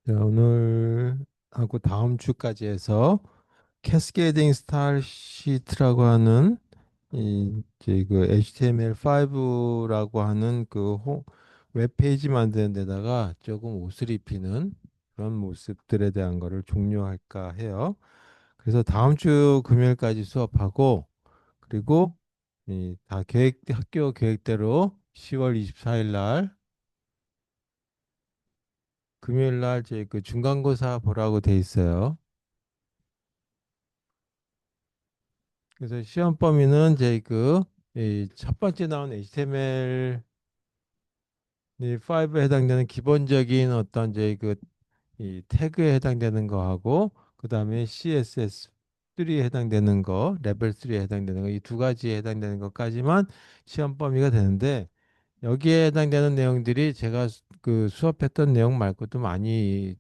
자, 오늘하고 다음 주까지 해서 캐스케이딩 스타일 시트라고 하는 이제 그 HTML5라고 하는 그 웹페이지 만드는 데다가 조금 옷을 입히는 그런 모습들에 대한 거를 종료할까 해요. 그래서 다음 주 금요일까지 수업하고, 그리고 다 학교 계획대로 10월 24일 날 금요일 날 제 그 중간고사 보라고 돼 있어요. 그래서 시험 범위는 이제 첫 번째 나온 HTML 5에 해당되는 기본적인 어떤 이제 이 태그에 해당되는 거하고, 그다음에 CSS 3에 해당되는 거, 레벨 3에 해당되는 거, 이 두 가지에 해당되는 것까지만 시험 범위가 되는데, 여기에 해당되는 내용들이 제가 그 수업했던 내용 말고도 많이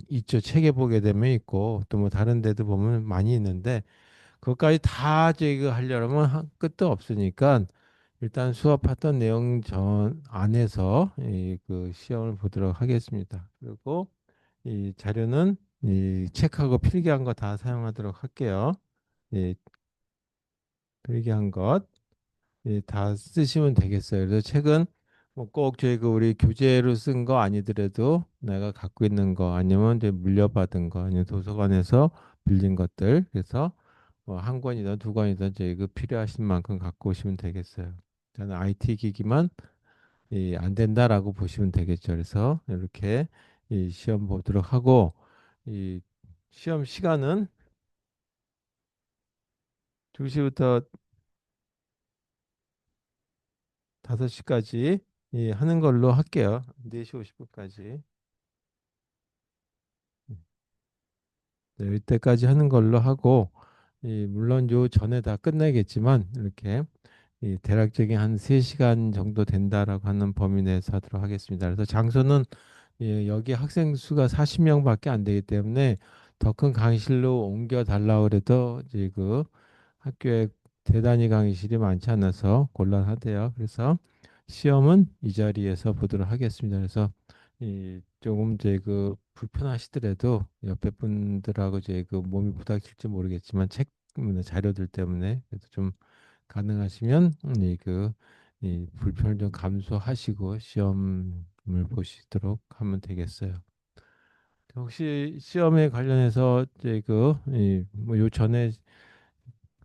있죠. 책에 보게 되면 있고, 또 뭐 다른 데도 보면 많이 있는데, 그것까지 다 저희가 하려면 끝도 없으니까 일단 수업했던 내용 전 안에서 그 시험을 보도록 하겠습니다. 그리고 이 자료는 이 책하고 필기한 거 다 사용하도록 할게요. 이 필기한 것 다 쓰시면 되겠어요. 그래서 책은 뭐 꼭 저희 그 우리 교재로 쓴 거 아니더라도 내가 갖고 있는 거, 아니면 이제 물려받은 거, 아니면 도서관에서 빌린 것들, 그래서 뭐 한 권이든 두 권이든 저희 그 필요하신 만큼 갖고 오시면 되겠어요. 저는 IT 기기만 안 된다라고 보시면 되겠죠. 그래서 이렇게 이 시험 보도록 하고, 이 시험 시간은 2시부터 5시까지 하는 걸로 할게요. 4시 50분까지. 네, 이때까지 하는 걸로 하고, 물론 요 전에 다 끝나겠지만 이렇게 대략적인 한 3시간 정도 된다라고 하는 범위 내에서 하도록 하겠습니다. 그래서 장소는 여기 학생 수가 40명밖에 안 되기 때문에 더 큰 강의실로 옮겨 달라고 그래도 이제 그 학교에 대단히 강의실이 많지 않아서 곤란하대요. 그래서 시험은 이 자리에서 보도록 하겠습니다. 그래서 조금 이제 그 불편하시더라도 옆에 분들하고 이제 그 몸이 부닥칠지 모르겠지만 책 자료들 때문에 그래도 좀 가능하시면 이 불편을 좀 감수하시고 시험을 보시도록 하면 되겠어요. 혹시 시험에 관련해서 이제 뭐요 전에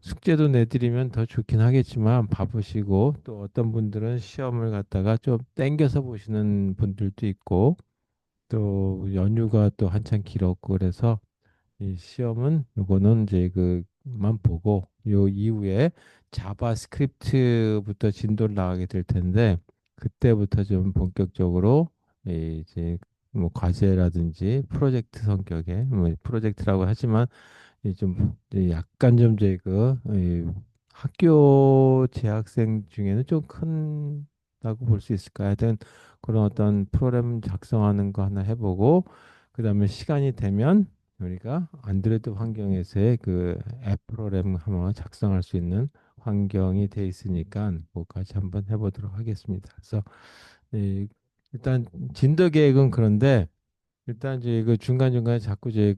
숙제도 내드리면 더 좋긴 하겠지만 바쁘시고, 또 어떤 분들은 시험을 갖다가 좀 땡겨서 보시는 분들도 있고, 또 연휴가 또 한창 길었고, 그래서 이 시험은 요거는 이제 그만 보고 요 이후에 자바스크립트부터 진도를 나가게 될 텐데, 그때부터 좀 본격적으로 이제 뭐 과제라든지 프로젝트 성격의 뭐 프로젝트라고 하지만 좀 약간 좀 이제 학교 재학생 중에는 좀 큰다고 볼 수 있을까요? 하여튼 그런 어떤 프로그램 작성하는 거 하나 해보고, 그다음에 시간이 되면 우리가 안드로이드 환경에서의 그 앱 프로그램 한번 작성할 수 있는 환경이 돼 있으니까 그거까지 한번 해보도록 하겠습니다. 그래서 이, 일단 진도 계획은 그런데, 일단 이제 그 중간중간에 자꾸 이제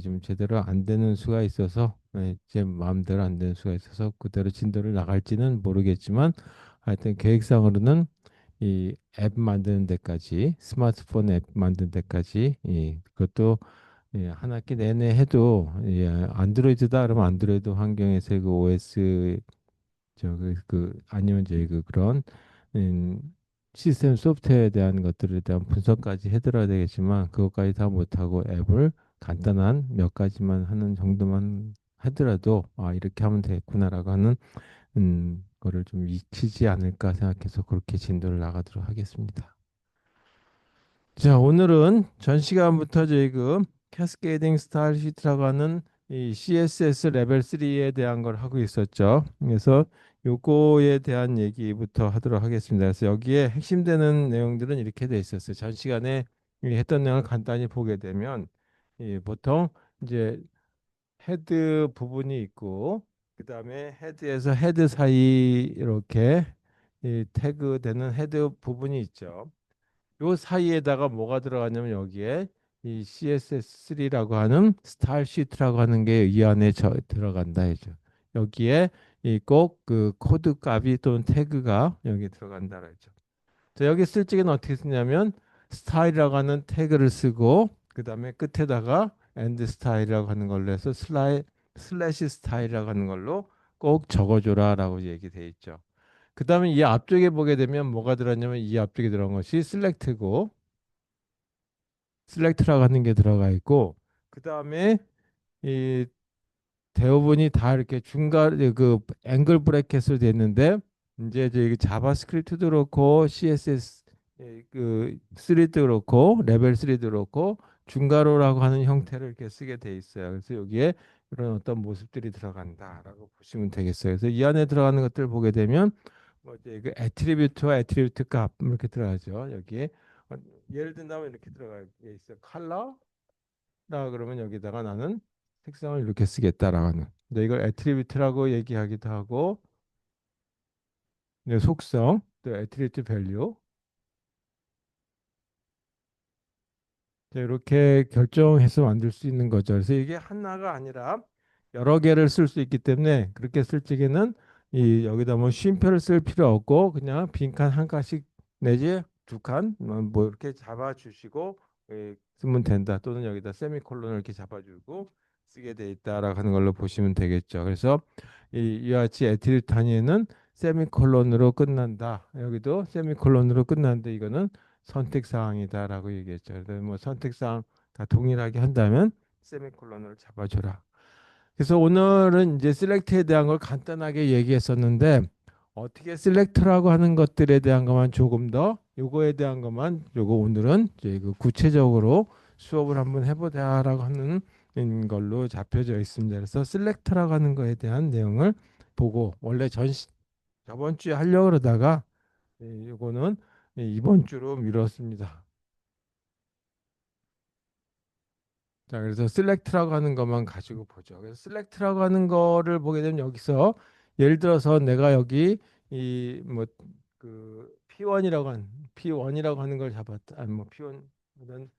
좀 제대로 안 되는 수가 있어서, 제 마음대로 안 되는 수가 있어서 그대로 진도를 나갈지는 모르겠지만, 하여튼 계획상으로는 이 앱 만드는 데까지, 스마트폰 앱 만드는 데까지, 그것도 한 학기 내내 해도, 안드로이드다 그러면 안드로이드 환경에서 그 OS 아니면 이제 그런 음, 시스템 소프트웨어에 대한 것들에 대한 분석까지 해드려야 되겠지만, 그것까지 다 못하고 앱을 간단한 몇 가지만 하는 정도만 하더라도 이렇게 하면 되겠구나라고 하는 거를 좀 익히지 않을까 생각해서 그렇게 진도를 나가도록 하겠습니다. 자, 오늘은 전 시간부터 저희 캐스케이딩 스타일 시트라고 하는 이 CSS 레벨 3에 대한 걸 하고 있었죠. 그래서 요거에 대한 얘기부터 하도록 하겠습니다. 그래서 여기에 핵심되는 내용들은 이렇게 돼 있었어요. 전 시간에 이 했던 내용을 간단히 보게 되면, 보통 이제 헤드 부분이 있고, 그다음에 헤드에서 헤드 사이 이렇게 태그 되는 헤드 부분이 있죠. 요 사이에다가 뭐가 들어가냐면 여기에 이 CSS3라고 하는 스타일 시트라고 하는 게 이 안에 들어간다 해죠. 여기에 이 꼭 그 코드 값이 또는 태그가 여기 들어간다 그죠. 자, 여기 쓸 적에는 어떻게 쓰냐면 스타일이라고 하는 태그를 쓰고 그다음에 끝에다가 엔드 스타일이라고 하는 걸로 해서 슬래시 스타일이라고 하는 걸로 꼭 적어줘라라고 얘기돼 있죠. 그다음에 이 앞쪽에 보게 되면 뭐가 들었냐면 이 앞쪽에 들어간 것이 셀렉트고 셀렉트라고 하는 게 들어가 있고 그다음에 이 대부분이 다 이렇게 중간 그 앵글 브래켓으로 돼 있는데 이제 저기 자바스크립트도 그렇고 CSS 그 3도 그렇고 레벨 3도 그렇고 중괄호라고 하는 형태를 이렇게 쓰게 돼 있어요. 그래서 여기에 이런 어떤 모습들이 들어간다라고 보시면 되겠어요. 그래서 이 안에 들어가는 것들 보게 되면 뭐 이제 그 애트리뷰트와 애트리뷰트 값 이렇게 들어가죠. 여기에 어, 예를 든다면 이렇게 들어가 있어요. 컬러 라 그러면 여기다가 나는 색상을 이렇게 쓰겠다라고 하는. 근데 이걸 애트리뷰트라고 얘기하기도 하고 이제 속성 또 애트리뷰트 밸류 이렇게 결정해서 만들 수 있는 거죠. 그래서 이게 하나가 아니라 여러 개를 쓸 수 있기 때문에 그렇게 쓸 적에는 이 여기다 뭐 쉼표를 쓸 필요 없고 그냥 빈칸 한 칸씩 내지 두 칸 뭐 이렇게 잡아주시고 쓰면 된다. 또는 여기다 세미콜론을 이렇게 잡아주고 쓰게 돼 있다라고 하는 걸로 보시면 되겠죠. 그래서 이와 같이 에틸 단위에는 세미콜론으로 끝난다. 여기도 세미콜론으로 끝나는데 이거는 선택 사항이다라고 얘기했죠. 그래서 뭐 선택 사항 다 동일하게 한다면 세미콜론을 잡아줘라. 그래서 오늘은 이제 셀렉트에 대한 걸 간단하게 얘기했었는데 어떻게 셀렉트라고 하는 것들에 대한 것만 조금 더 요거에 대한 것만 요거 오늘은 이제 그 구체적으로 수업을 한번 해보자라고 하는 걸로 잡혀져 있습니다. 그래서 셀렉트라고 하는 거에 대한 내용을 보고 원래 저번 주에 하려고 그러다가 요거는 이번 주로 미뤘습니다. 자, 그래서 셀렉트라고 하는 것만 가지고 보죠. 그래서 셀렉트라고 하는 거를 보게 되면 여기서 예를 들어서 내가 여기 이 뭐 그 P1이라고 하는 걸 잡았다. 아니 뭐 P1보다는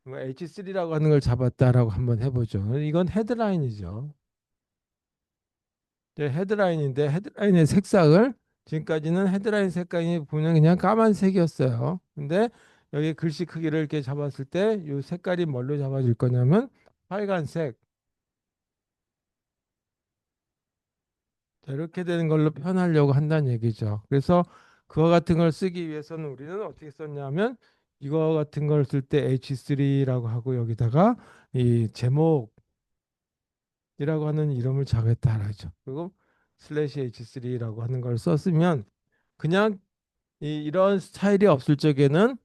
뭐 H3라고 하는 걸 잡았다라고 한번 해보죠. 이건 헤드라인이죠. 헤드라인인데 헤드라인의 색상을 지금까지는 헤드라인 색깔이 보면 그냥 까만색이었어요. 근데 여기 글씨 크기를 이렇게 잡았을 때 이 색깔이 뭘로 잡아질 거냐면 빨간색. 자, 이렇게 되는 걸로 표현하려고 한다는 얘기죠. 그래서 그와 같은 걸 쓰기 위해서는 우리는 어떻게 썼냐면 이거 같은 걸 쓸 때 H3라고 하고 여기다가 이 제목이라고 하는 이름을 잡았다라죠. 그리고 슬래시 H3라고 하는 걸 썼으면 그냥 이런 스타일이 없을 적에는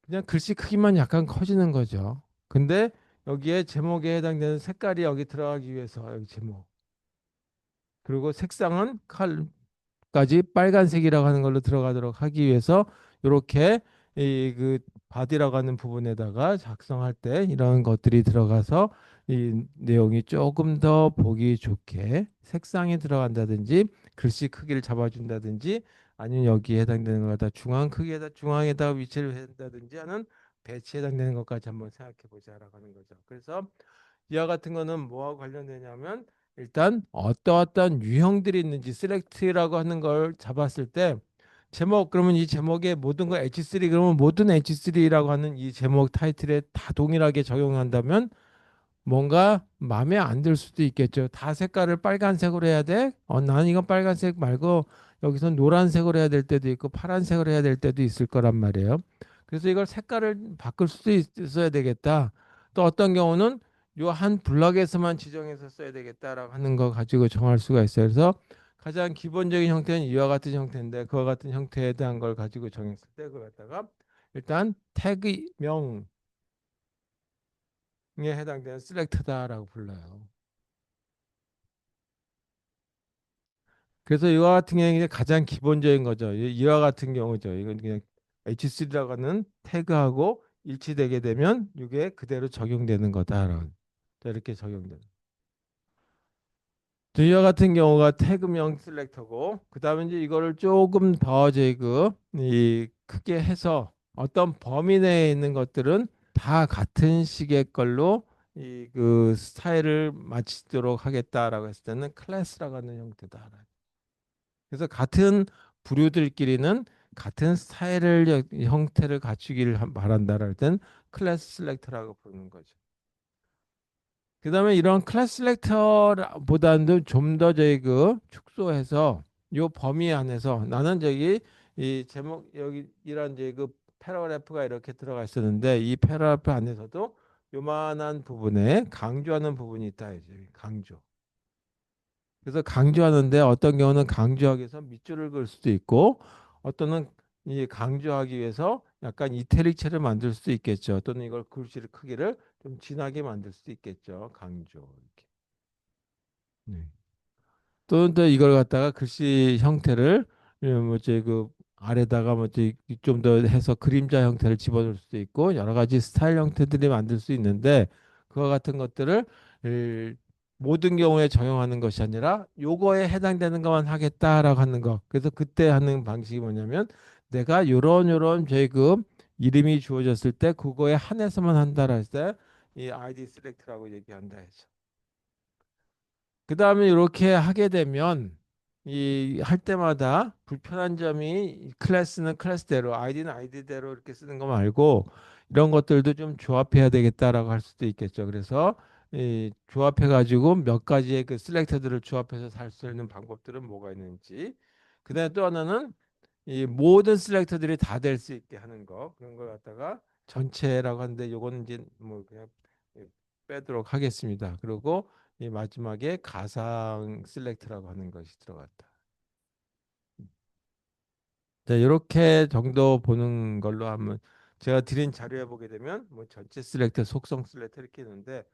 그냥 글씨 크기만 약간 커지는 거죠. 근데 여기에 제목에 해당되는 색깔이 여기 들어가기 위해서 여기 제목 그리고 색상은 까지 빨간색이라고 하는 걸로 들어가도록 하기 위해서 이렇게 이 그 바디라고 하는 부분에다가 작성할 때 이런 것들이 들어가서 이 내용이 조금 더 보기 좋게 색상이 들어간다든지 글씨 크기를 잡아준다든지 아니면 여기에 해당되는 걸 갖다 중앙에다 위치를 한다든지 하는 배치에 해당되는 것까지 한번 생각해 보자라고 하는 거죠. 그래서 이와 같은 거는 뭐와 관련되냐면 일단 어떠어떤 유형들이 있는지 셀렉트라고 하는 걸 잡았을 때 제목 그러면 이 제목에 모든 거 H3 그러면 모든 H3라고 하는 이 제목 타이틀에 다 동일하게 적용한다면 뭔가 마음에 안 들 수도 있겠죠. 다 색깔을 빨간색으로 해야 돼? 난 이건 빨간색 말고 여기서 노란색으로 해야 될 때도 있고 파란색으로 해야 될 때도 있을 거란 말이에요. 그래서 이걸 색깔을 바꿀 수도 있어야 되겠다. 또 어떤 경우는 요 한 블럭에서만 지정해서 써야 되겠다라고 하는 거 가지고 정할 수가 있어요. 그래서 가장 기본적인 형태는 이와 같은 형태인데 그와 같은 형태에 대한 걸 가지고 정했을 때 그걸 갖다가 일단 태그명 에 해당되는 셀렉트다라고 불러요. 그래서 이와 같은 경우에 이제 가장 기본적인 거죠. 이와 같은 경우죠. 이건 그냥 H3라고 하는 태그하고 일치되게 되면 이게 그대로 적용되는 거다라는. 자, 이렇게 적용되는. 자, 이와 같은 경우가 태그명 셀렉터고 그다음에 이제 이거를 조금 더 이 크게 해서 어떤 범위 내에 있는 것들은 다 같은 식의 걸로 이 그 스타일을 맞추도록 하겠다라고 했을 때는 클래스라고 하는 형태다. 그래서 같은 부류들끼리는 같은 스타일을 형태를 갖추기를 바란다랄 땐 클래스 셀렉터라고 부르는 거죠. 그다음에 이런 클래스 셀렉터보다는 좀 더 저희 그 축소해서 요 범위 안에서 나는 저기 이 제목 여기 이런 저희 그 패러그래프가 이렇게 들어가 있었는데 이 패러그래프 안에서도 요만한 부분에 강조하는 부분이 있다 이제 강조. 그래서 강조하는데 어떤 경우는 강조하기 위해서 밑줄을 그을 수도 있고 어떤은 이 강조하기 위해서 약간 이태릭체를 만들 수도 있겠죠. 또는 이걸 글씨를 크기를 좀 진하게 만들 수도 있겠죠. 강조 이렇게. 네. 또는 또 이걸 갖다가 글씨 형태를 뭐지 그 아래다가 뭐지 좀 더 해서 그림자 형태를 집어넣을 수도 있고 여러 가지 스타일 형태들이 만들 수 있는데 그와 같은 것들을 일, 모든 경우에 적용하는 것이 아니라 요거에 해당되는 것만 하겠다라고 하는 거. 그래서 그때 하는 방식이 뭐냐면 내가 요런 제금 이름이 주어졌을 때 그거에 한해서만 한다라 했을 때 이 아이디 셀렉트라고 얘기한다 해서. 그 다음에 이렇게 하게 되면 이 할 때마다 불편한 점이 클래스는 클래스대로 아이디는 아이디대로 이렇게 쓰는 거 말고 이런 것들도 좀 조합해야 되겠다라고 할 수도 있겠죠. 그래서 이 조합해 가지고 몇 가지의 그 셀렉터들을 조합해서 살 수 있는 방법들은 뭐가 있는지. 그다음에 또 하나는 이 모든 셀렉터들이 다 될 수 있게 하는 거 그런 걸 갖다가 전체라고 하는데 요거는 이제 뭐 그냥 빼도록 하겠습니다. 그리고 이 마지막에 가상 셀렉트라고 하는 것이 들어갔다. 자, 이렇게 정도 보는 걸로 하면 제가 드린 자료에 보게 되면 뭐 전체 셀렉트, 속성 셀렉트 이렇게 있는데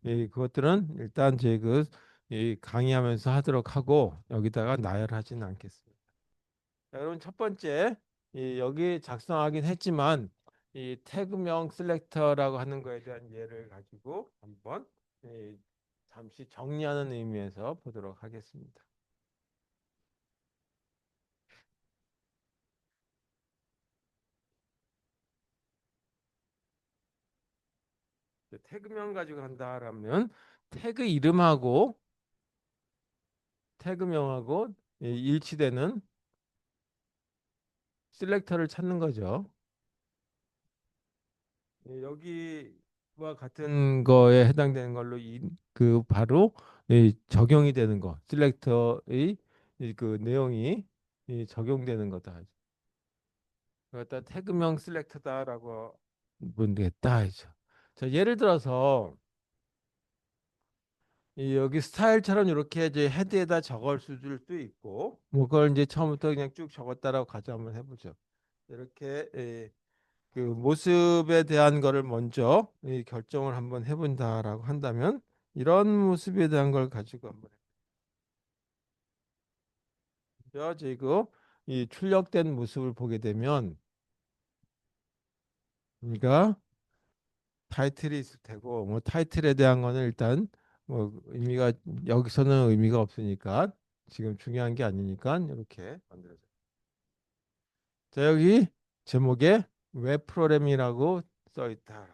이 그것들은 일단 제 그 이 강의하면서 하도록 하고 여기다가 나열하지는 않겠습니다. 자, 여러분 첫 번째 여기 작성하긴 했지만 이 태그명 셀렉터라고 하는 거에 대한 예를 가지고 한번 잠시 정리하는 의미에서 보도록 하겠습니다. 태그명 가지고 한다라면 태그 이름하고 태그명하고 일치되는 셀렉터를 찾는 거죠. 여기와 같은 거에 해당되는 걸로 그 바로 적용이 되는 거 셀렉터의 그 내용이 적용되는 거다. 그러니까 태그명 셀렉터다라고 보면 되겠다. 이죠. 자, 예를 들어서 여기 스타일처럼 이렇게 이제 헤드에다 적을 수도 있고 뭐 그걸 이제 처음부터 그냥 쭉 적었다라고 가정 한번 해보죠. 이렇게 그 모습에 대한 거를 먼저 결정을 한번 해본다라고 한다면 이런 모습에 대한 걸 가지고 한번 해보죠. 지금 이 출력된 모습을 보게 되면 그러니까 타이틀이 있을 테고 뭐 타이틀에 대한 거는 일단 뭐 의미가 여기서는 의미가 없으니까 지금 중요한 게 아니니까 이렇게 만들어져. 자, 여기 제목에 웹 프로그램이라고 써 있다.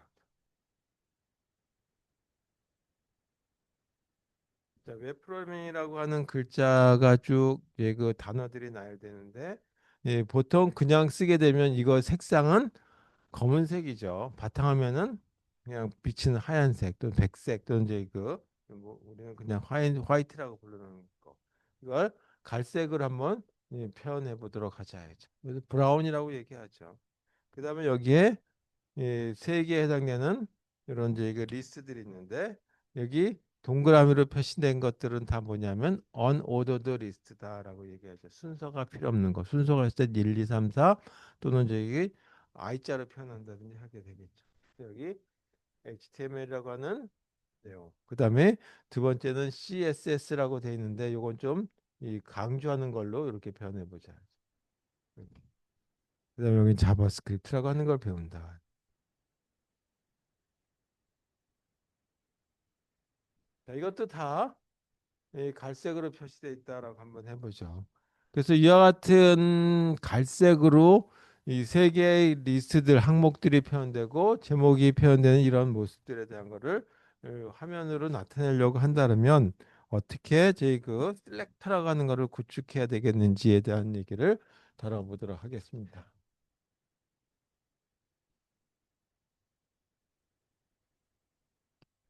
자, 웹 프로그램이라고 하는 글자가 쭉 그 단어들이 나열되는데 보통 그냥 쓰게 되면 이거 색상은 검은색이죠. 바탕화면은 그냥 비치는 하얀색 또는 백색 또는 이제 뭐 우리는 그냥 화이트라고 부르는 거. 이걸 갈색으로 한번 표현해 보도록 하자. 그래서 브라운이라고 얘기하죠. 그다음에 여기에 세 개에 해당되는 이런 이제 그 리스트들이 있는데 여기 동그라미로 표시된 것들은 다 뭐냐면 unordered list다라고 얘기하죠. 순서가 필요 없는 거. 순서가 있을 때 1, 2, 3, 4 또는 저기 I자로 표현한다든지 하게 되겠죠. 여기 HTML이라고 하는 내용. 그다음에 두 번째는 CSS라고 돼 있는데 요건 좀 이 강조하는 걸로 이렇게 표현해 보자. 그다음에 여기 자바스크립트라고 하는 걸 배운다. 자, 이것도 다 갈색으로 표시되어 있다라고 한번 해보죠. 그래서 이와 같은 갈색으로 이 세 개의 리스트들 항목들이 표현되고 제목이 표현되는 이런 모습들에 대한 거를 화면으로 나타내려고 한다면 어떻게 저희 그 셀렉터라고 하는 거를 구축해야 되겠는지에 대한 얘기를 다뤄보도록 하겠습니다.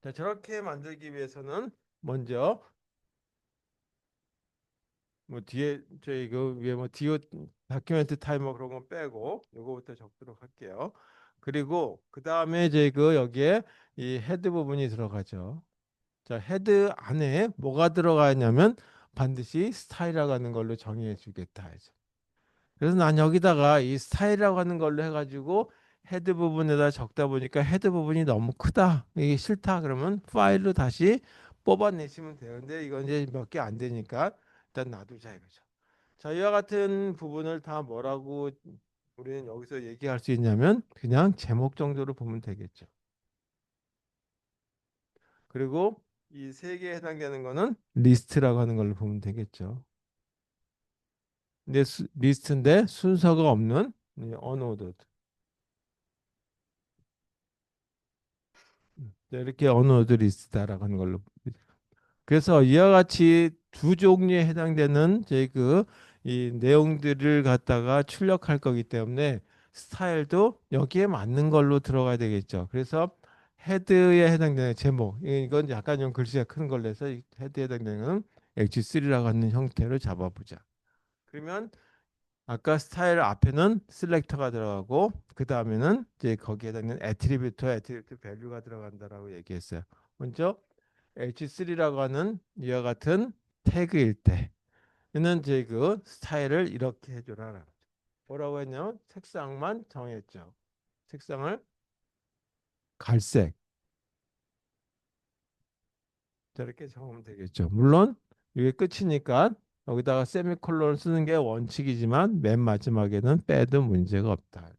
자, 저렇게 만들기 위해서는 먼저 뭐 뒤에 저희 그 위에 뭐 디오 다큐멘트 타이머 그런 건 빼고 요거부터 적도록 할게요. 그리고 그 다음에 이제 그 여기에 이 헤드 부분이 들어가죠. 자, 헤드 안에 뭐가 들어가냐면 반드시 스타일이라고 하는 걸로 정의해 주겠다 해서. 그래서 난 여기다가 이 스타일이라고 하는 걸로 해가지고 헤드 부분에다 적다 보니까 헤드 부분이 너무 크다. 이게 싫다. 그러면 파일로 다시 뽑아내시면 되는데 이건 이제 몇 개 안 되니까 일단 놔두자 이거죠. 자, 이와 같은 부분을 다 뭐라고 우리는 여기서 얘기할 수 있냐면 그냥 제목 정도로 보면 되겠죠. 그리고 이 세 개에 해당되는 거는 리스트라고 하는 걸로 보면 되겠죠. 근데 리스트인데 순서가 없는 언어드. 이렇게 언어드 리스트다라고 하는 걸로. 그래서 이와 같이 두 종류에 해당되는 제 그 이 내용들을 갖다가 출력할 거기 때문에 스타일도 여기에 맞는 걸로 들어가야 되겠죠. 그래서 헤드에 해당되는 제목 이건 약간 좀 글씨가 큰 걸로 해서 이 헤드에 해당되는 H3라고 하는 형태로 잡아보자. 그러면 아까 스타일 앞에는 셀렉터가 들어가고 그 다음에는 이제 거기에 해당되는 애트리뷰트 밸류가 들어간다라고 얘기했어요. 먼저 H3라고 하는 이와 같은 태그일 때는 이제 그 스타일을 이렇게 해줘라. 뭐라고 했냐면 색상만 정했죠. 색상을 갈색 저렇게 정하면 되겠죠. 물론 이게 끝이니까 여기다가 세미콜론을 쓰는 게 원칙이지만 맨 마지막에는 빼도 문제가 없다.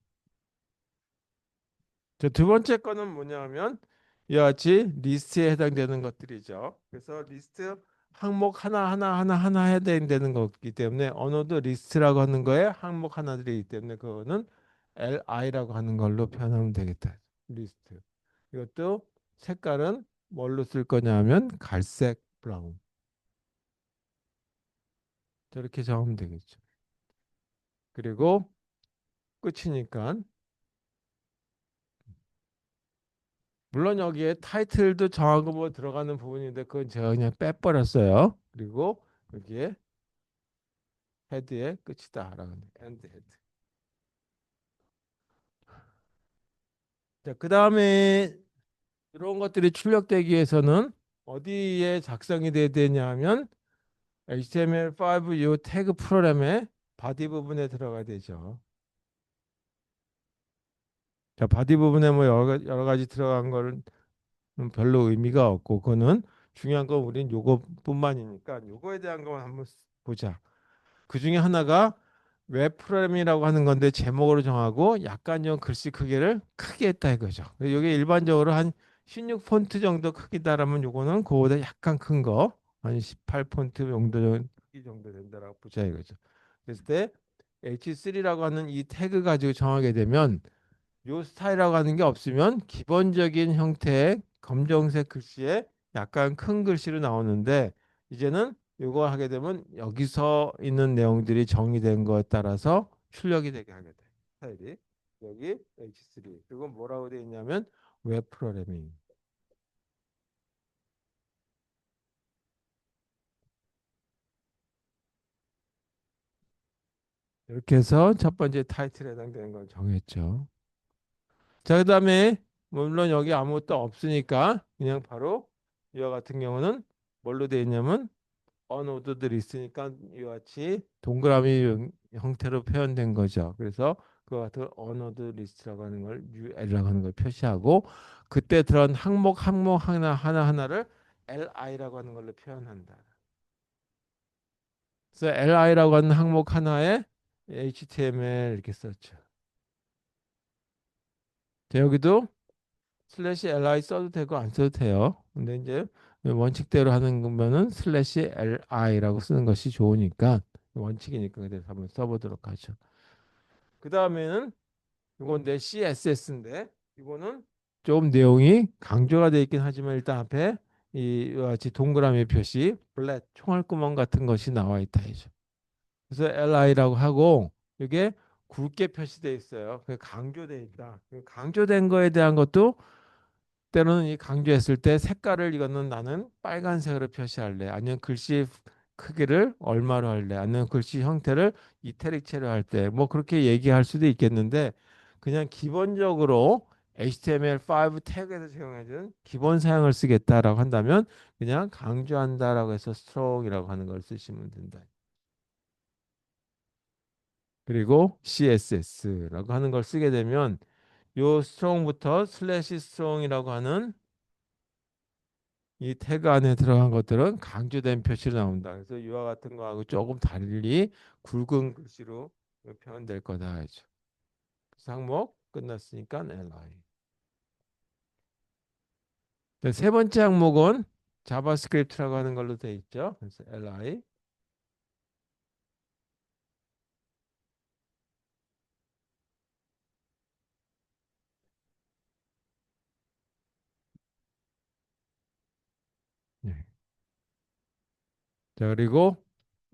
자, 두 번째 거는 뭐냐면 이와 같이 리스트에 해당되는 것들이죠. 그래서 리스트 항목 하나 해야 되는 거기 때문에 언어도 리스트라고 하는 거에 항목 하나들이기 때문에 그거는 LI라고 하는 걸로 표현하면 되겠다. 리스트. 이것도 색깔은 뭘로 쓸 거냐면 갈색 브라운. 저렇게 정하면 되겠죠. 그리고 끝이니까 물론 여기에 타이틀도 정하고 뭐 들어가는 부분인데 그건 제가 그냥 빼버렸어요. 그리고 여기에 헤드의 끝이다라는 엔드 헤드. 자, 그 다음에 이런 것들이 출력되기 위해서는 어디에 작성이 돼야 되냐면 HTML5 이 태그 프로그램의 바디 부분에 들어가야 되죠. 자, 바디 부분에 뭐 여러 가지 들어간 거는 별로 의미가 없고 그거는 중요한 건 우린 요거뿐만이니까 요거에 대한 것만 한번 보자. 그 중에 하나가 웹 프로그램이라고 하는 건데 제목으로 정하고 약간 좀 글씨 크기를 크게 했다 이거죠. 이게 일반적으로 한 16 폰트 정도 크기다라면 요거는 그거보다 약간 큰 거, 한 18 폰트 정도 크기 정도 된다라고 보자 이거죠. 그랬을 때 H3라고 하는 이 태그 가지고 정하게 되면 요 스타일이라고 하는 게 없으면 기본적인 형태의 검정색 글씨에 약간 큰 글씨로 나오는데 이제는 요거 하게 되면 여기서 있는 내용들이 정의된 거에 따라서 출력이 되게 하게 돼. 스타일이 여기 H3 그리고 뭐라고 되어 있냐면 웹 프로그래밍 이렇게 해서 첫 번째 타이틀에 해당되는 걸 정했죠. 자, 그다음에 물론 여기 아무것도 없으니까 그냥 바로 이와 같은 경우는 뭘로 되어 있냐면 언어들이 있으니까 이와 같이 동그라미 형태로 표현된 거죠. 그래서 그 같은 언어드 리스트라고 하는 걸 UL이라고 하는 걸 표시하고 그때 들어간 항목 하나를 LI라고 하는 걸로 표현한다. 그래서 LI라고 하는 항목 하나에 HTML 이렇게 썼죠. 자, 여기도 슬래시 li 써도 되고 안 써도 돼요. 근데 이제 원칙대로 하는 거면은 슬래시 li라고 쓰는 것이 좋으니까 원칙이니까 그래서 한번 써보도록 하죠. 그 다음에는 이건 내 CSS인데 이거는 좀 내용이 강조가 되어 있긴 하지만 일단 앞에 이와 같이 동그라미 표시, 블렛, 총알구멍 같은 것이 나와 있다 이죠. 그래서 LI라고 하고 이게 굵게 표시되어 있어요. 그 강조되어 있다. 그 강조된 거에 대한 것도 때로는 이 강조했을 때 색깔을 이거는 나는 빨간색으로 표시할래. 아니면 글씨 크기를 얼마로 할래. 아니면 글씨 형태를 이태릭체로 할 때 뭐 그렇게 얘기할 수도 있겠는데 그냥 기본적으로 HTML5 태그에서 사용해준 기본 사양을 쓰겠다라고 한다면 그냥 강조한다라고 해서 strong이라고 하는 걸 쓰시면 된다. 그리고 CSS라고 하는 걸 쓰게 되면 요 strong부터 슬래시 strong이라고 하는 이 태그 안에 들어간 것들은 강조된 표시로 나온다. 그래서 이와 같은 거하고 조금 달리 굵은 글씨로 표현될 거다 하죠. 그래서 항목 끝났으니까 li. 세 번째 항목은 자바스크립트라고 하는 걸로 되어 있죠. 그래서 li. 네. 자 그리고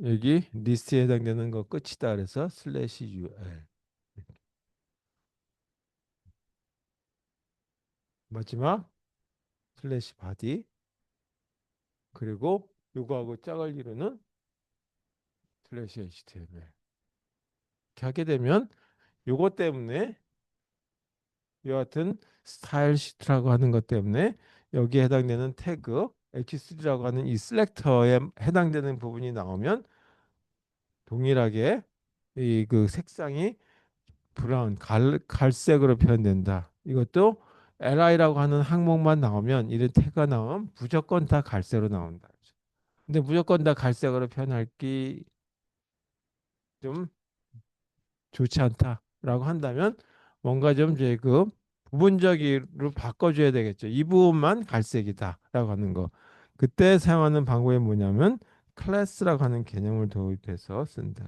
여기 리스트에 해당되는 거 끝이다. 그래서 슬래시 ul. 마지막 슬래시 바디. 그리고 요거하고 짝을 이루는 슬래시 html. 이렇게 하게 되면 요거 때문에 이와 같은 스타일 시트라고 하는 것 때문에 여기에 해당되는 태그 H3라고 하는 이 셀렉터에 해당되는 부분이 나오면 동일하게 이 그 색상이 브라운 갈색으로 표현된다. 이것도 li라고 하는 항목만 나오면 이런 태그가 나오면 무조건 다 갈색으로 나온다. 근데 무조건 다 갈색으로 표현하기 좀 좋지 않다라고 한다면 뭔가 좀 이제 그 부분적으로 바꿔줘야 되겠죠. 이 부분만 갈색이다라고 하는 거. 그때 사용하는 방법이 뭐냐면 클래스라고 하는 개념을 도입해서 쓴다.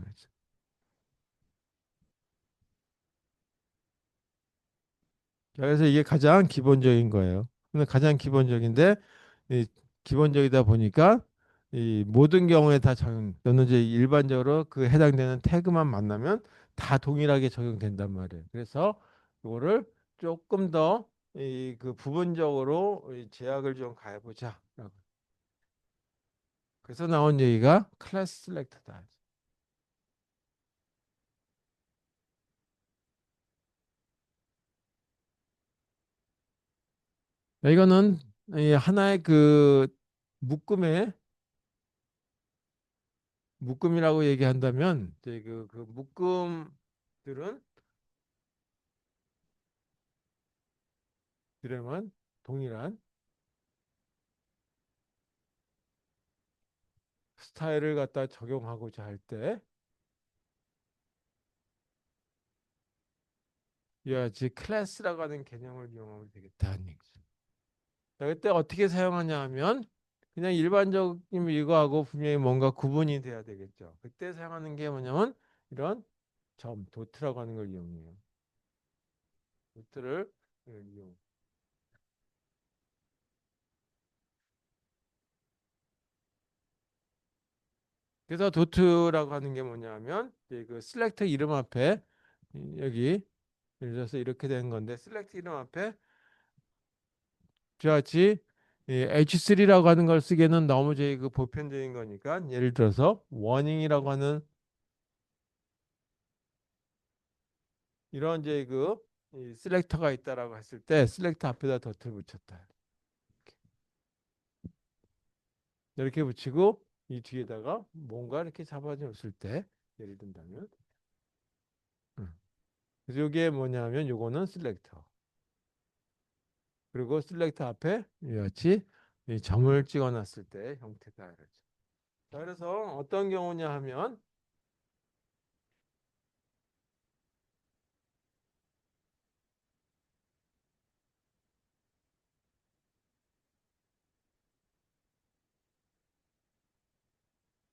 그래서 이게 가장 기본적인 거예요. 근데 가장 기본적인데 이 기본적이다 보니까 이 모든 경우에 다 적용. 또는 이제 일반적으로 그 해당되는 태그만 만나면 다 동일하게 적용된단 말이에요. 그래서 이거를 조금 더 이 그 부분적으로 이 제약을 좀 가해보자. 그래서 나온 얘기가 클래스 셀렉터다. 이거는 이 하나의 그 묶음의 묶음이라고 얘기한다면 이제 그 묶음들은 이름은 동일한 스타일을 갖다 적용하고자 할 때 이와 같이 클래스라고 하는 개념을 이용하면 되겠다는 얘기죠. 자, 그때 어떻게 사용하냐 하면 그냥 일반적인 이거하고 분명히 뭔가 구분이 돼야 되겠죠. 그때 사용하는 게 뭐냐면 이런 점, 도트라고 하는 걸 이용해요. 도트를 이용. 그래서 도트라고 하는 게 뭐냐면 이제 그 셀렉터 이름 앞에 여기 예를 들어서 이렇게 된 건데 셀렉트 이름 앞에 같이 H3라고 하는 걸 쓰기에는 너무 저희 그 보편적인 거니까 예를 들어서 워닝이라고 하는 이런 이제 이 셀렉터가 있다라고 했을 때 셀렉터 앞에다 덧을 붙였다. 이렇게 붙이고 이 뒤에다가 뭔가 이렇게 잡아줬을 때 예를 든다면 그래서 이게 뭐냐면 요거는 셀렉터 그리고 셀렉터 앞에 이같이 이 점을 찍어놨을 때 형태다. 이렇게. 자, 그래서 어떤 경우냐 하면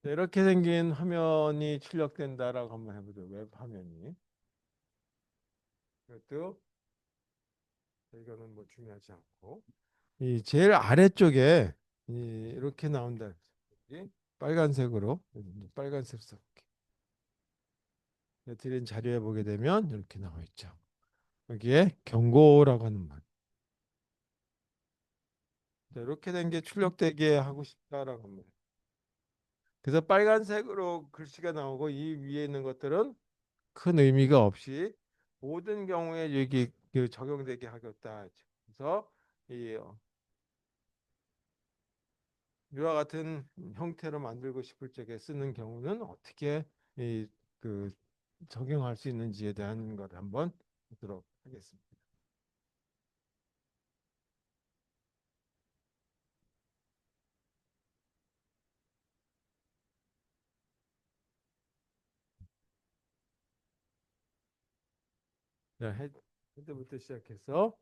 자, 이렇게 생긴 화면이 출력된다라고 한번 해보죠. 웹 화면이. 이것도 이거는 뭐 중요하지 않고 이 제일 아래쪽에 이렇게 나온다. 여기 빨간색으로 빨간색 써볼게. 드린 자료에 보게 되면 이렇게 나와 있죠. 여기에 경고라고 하는 말. 자, 이렇게 된 게 출력되게 하고 싶다라고 합니다. 그래서 빨간색으로 글씨가 나오고 이 위에 있는 것들은 큰 의미가 없이 모든 경우에 여기 그 적용되게 하겠다. 그래서 이 이와 같은 형태로 만들고 싶을 적에 쓰는 경우는 어떻게 이 그 적용할 수 있는지에 대한 걸 한번 보도록 하겠습니다. 자, 헤드부터 시작해서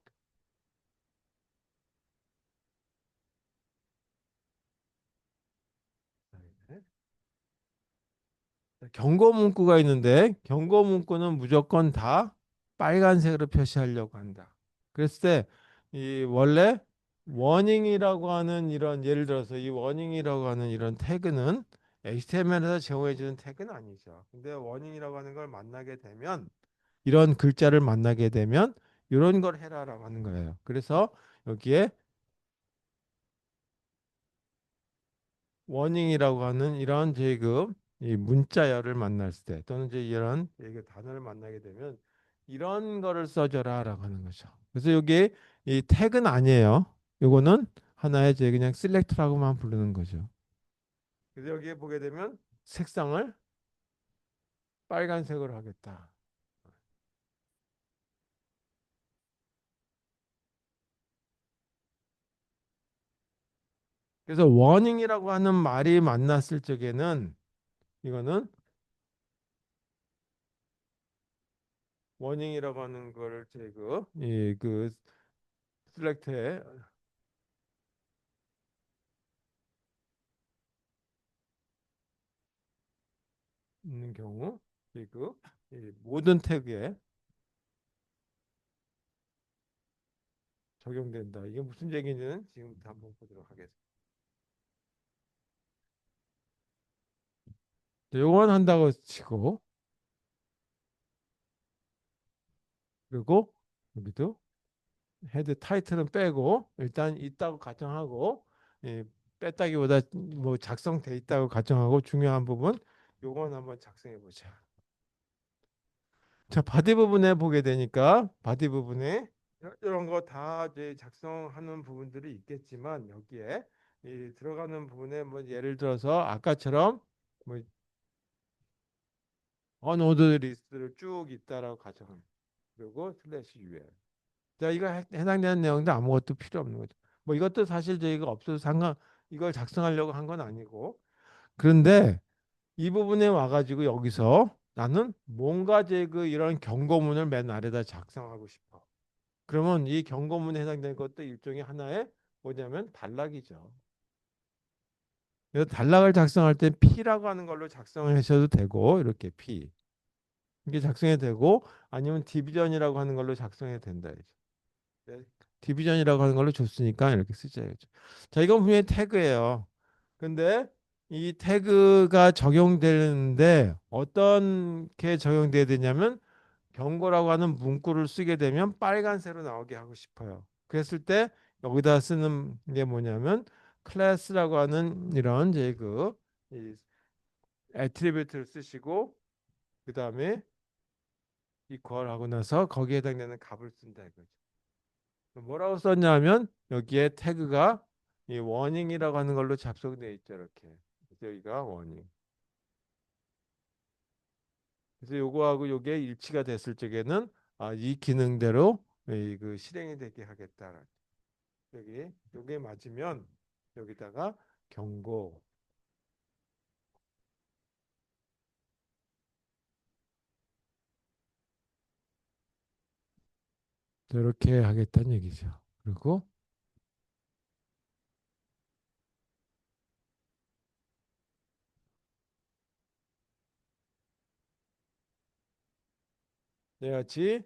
경고 문구가 있는데 경고 문구는 무조건 다 빨간색으로 표시하려고 한다. 그랬을 때 이 원래 워닝이라고 하는 이런 예를 들어서 이 워닝이라고 하는 이런 태그는 HTML에서 제공해 주는 태그는 아니죠. 근데 워닝이라고 하는 걸 만나게 되면 이런 글자를 만나게 되면 이런 걸 해라라고 하는 거예요. 그래서 여기에 워닝이라고 하는 이런 제그 이 문자열을 만났을 때 또는 이제 이런 이게 단어를 만나게 되면 이런 거를 써줘라라고 하는 거죠. 그래서 여기 이 태그는 아니에요. 요거는 하나의 제 그냥 셀렉트라고만 부르는 거죠. 그래서 여기에 보게 되면 색상을 빨간색으로 하겠다. 그래서 워닝이라고 하는 말이 만났을 적에는 이거는 워닝이라고 하는 거를 제그 이그 셀렉트에 있는 경우 그 모든 태그에 적용된다. 이게 무슨 얘기인지는 지금부터 한번 보도록 하겠습니다. 요건 한다고 치고 그리고 여기도 헤드 타이틀은 빼고 일단 있다고 가정하고 예, 뺐다기보다 뭐 작성돼 있다고 가정하고 중요한 부분 요건 한번 작성해 보자. 자, 바디 부분에 보게 되니까 바디 부분에 이런 거 다 이제 작성하는 부분들이 있겠지만 여기에 이 들어가는 부분에 뭐 예를 들어서 아까처럼 뭐 언어드 리스트를 쭉 있다라고 가정합니다. 그리고 슬래시 UL. 자, 이거 해당되는 내용도 아무것도 필요 없는 거죠. 뭐 이것도 사실 저희가 없어도 상관 이걸 작성하려고 한 건 아니고 그런데 이 부분에 와가지고 여기서 나는 뭔가 그 이런 경고문을 맨 아래다 작성하고 싶어. 그러면 이 경고문에 해당되는 것도 일종의 하나의 뭐냐면 단락이죠. 그래서 단락을 작성할 때 P라고 하는 걸로 작성하셔도 되고 이렇게 P 이게 작성이 되고 아니면 디비전이라고 하는 걸로 작성이 된다. 네. 디비전이라고 하는 걸로 줬으니까 이렇게 쓰자죠. 자, 이건 분명히 태그예요. 근데 이 태그가 적용되는데 어떤 게 적용돼야 되냐면 경고라고 하는 문구를 쓰게 되면 빨간색으로 나오게 하고 싶어요. 그랬을 때 여기다 쓰는 게 뭐냐면 클래스라고 하는 이런 이제 이 애트리뷰트를 쓰시고 그 다음에 이퀄 하고 나서 거기에 해당되는 값을 쓴다 이거죠. 뭐라고 썼냐면 여기에 태그가 이 워닝이라고 하는 걸로 잡속되어 있죠 이렇게. 그래서 여기가 워닝. 그래서 요거하고 요게 일치가 됐을 적에는 이 기능대로 그 실행이 되게 하겠다. 여기 요게 맞으면 여기다가 경고 이렇게 하겠다는 얘기죠. 그리고 네 같이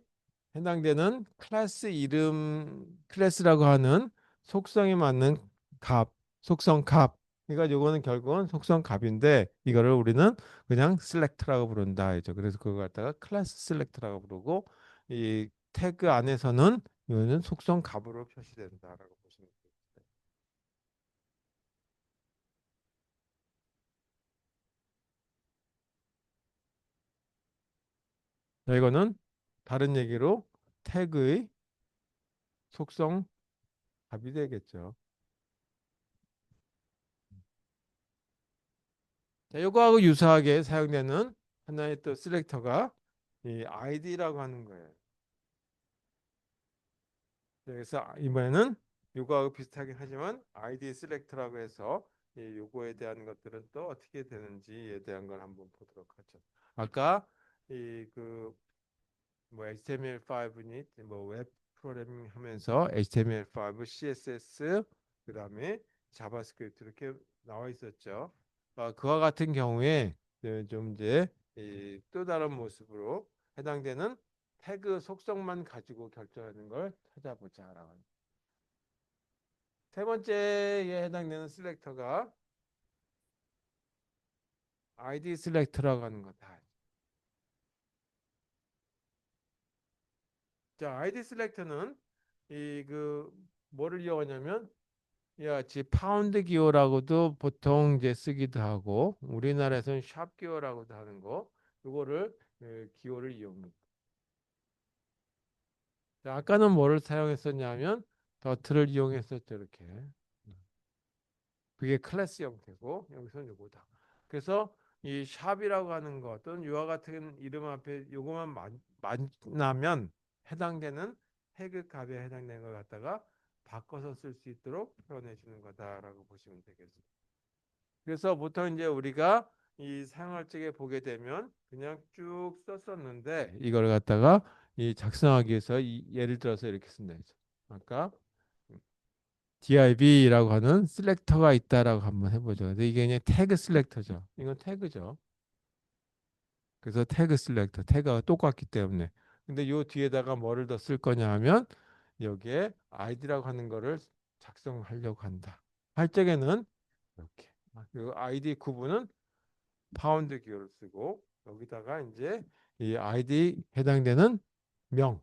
해당되는 클래스 이름, 클래스라고 하는 속성에 맞는 값, 속성 값. 그러니까 요거는 결국은 속성 값인데 이거를 우리는 그냥 셀렉트라고 부른다 했죠. 그래서 그거 갖다가 클래스 셀렉트라고 부르고 이 태그 안에서는 이거는 속성 값으로 표시된다라고 보시면 됩니다. 자, 이거는 다른 얘기로 태그의 속성 값이 되겠죠. 자, 요거하고 유사하게 사용되는 하나의 또 셀렉터가 이 id라고 하는 거예요. 그래서 이번에는 요거하고 비슷하긴 하지만 id 셀렉터라고 해서 이 요거에 대한 것들은 또 어떻게 되는지에 대한 걸 한번 보도록 하죠. 아까 이그 뭐 HTML5니 뭐 웹 프로그래밍 하면서 HTML5, CSS 그다음에 자바스크립트 이렇게 나와 있었죠. 그와 같은 경우에 좀 이제 또 다른 모습으로 해당되는 태그 속성만 가지고 결정하는 걸 찾아보자라고. 세 번째에 해당되는 셀렉터가 ID 셀렉터라고 하는 거다. 자, ID 셀렉터는 이 그 뭐를 이용하냐면 이와 같이 파운드 기어라고도 보통 이제 쓰기도 하고 우리나라에서는 샵 기어라고도 하는 거 이거를 기어를 이용합니다. 자, 아까는 뭐를 사용했었냐면 더트를 이용했었죠 이렇게. 그게 클래스 형태고 여기서는 요거다. 그래서 이 샵이라고 하는 것 또는 이와 같은 이름 앞에 요거만 만나면 해당되는 태그 값에 해당되는 걸 갖다가 바꿔서 쓸 수 있도록 표현해 주는 거다라고 보시면 되겠습니다. 그래서 보통 이제 우리가 이 사용할 적에 보게 되면 그냥 쭉 썼었는데 이걸 갖다가 이 작성하기 위해서 예를 들어서 이렇게 쓴다 했죠. 아까 div라고 하는 셀렉터가 있다라고 한번 해보죠. 근데 이게 그냥 태그 셀렉터죠. 이건 태그죠. 그래서 태그 셀렉터, 태그가 똑같기 때문에. 근데 요 뒤에다가 뭐를 더 쓸 거냐 하면 여기에 id라고 하는 거를 작성하려고 한다. 할 적에는 이렇게. 그 id 구분은 파운드 기호를 쓰고 여기다가 이제 이 아이디 해당되는 명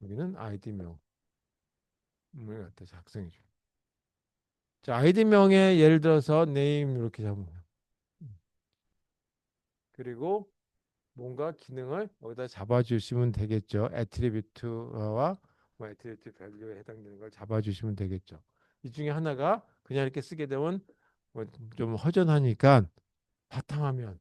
여기는 아이디 명을 갖다 작성해 줘요. 자, 아이디 명에 예를 들어서 name 이렇게 잡으면 그리고 뭔가 기능을 여기다 잡아주시면 되겠죠. 애트리뷰트와 뭐 애트리뷰트 밸류에 해당되는 걸 잡아주시면 되겠죠. 이 중에 하나가 그냥 이렇게 쓰게 되면 뭐좀 허전하니까 바탕화면